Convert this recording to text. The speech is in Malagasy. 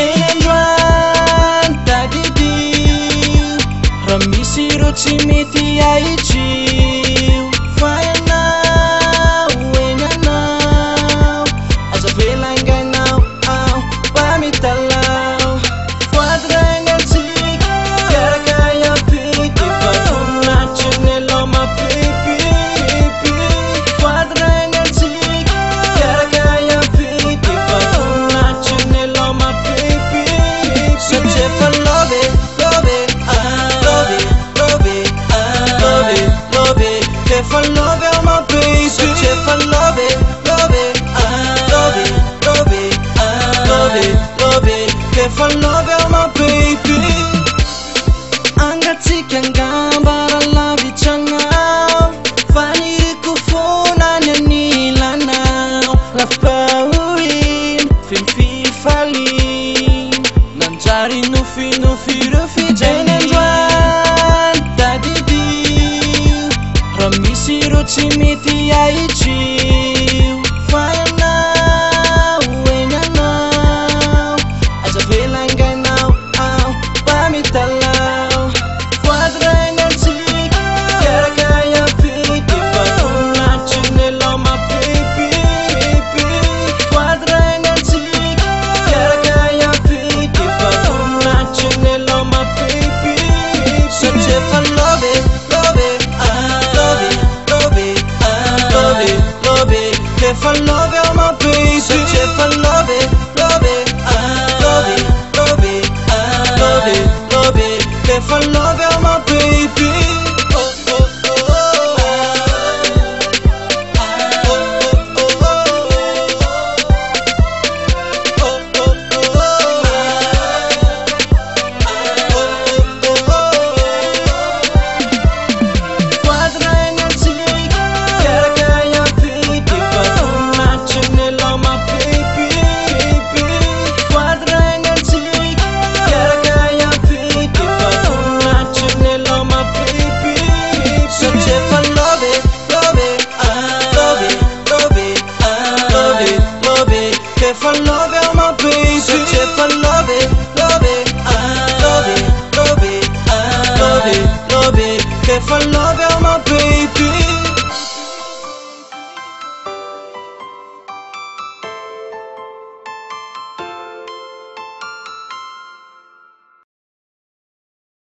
Eny androany tadidio raha misy ro tsy mety ahitrio fa ianao eny anao aza velangainao mba mitalao voadraigna antsika miaraka iampity fa voninahitry ny aloha mapipipipi voadraigna antsika miaraka iampity fa voninahitry ny aloha mapipipipi satria efa love it, love it, love it, love it, love it, love it. If I love you, my baby. Such if I love it, love it, love it, love it, love it, love it. If I love you, my baby. Angatsika ngambara lavitranao faniriko fonany anilanao lafahoiny fimififaliny nanjary nofinofireo fijany androany tadidio raha misy ro tsy mety ahitrio fa ianao eny anao aza velangainao mba mitalao voadraigna antsika miaraka iampity fa voninahitry ny aloha mapipipi voadraigna antsika miaraka iampity fa voninahitry ny aloha mapipipi satria efa love it, love it, love it, love it, love it, love it. If I love you, my baby. Such if I love it,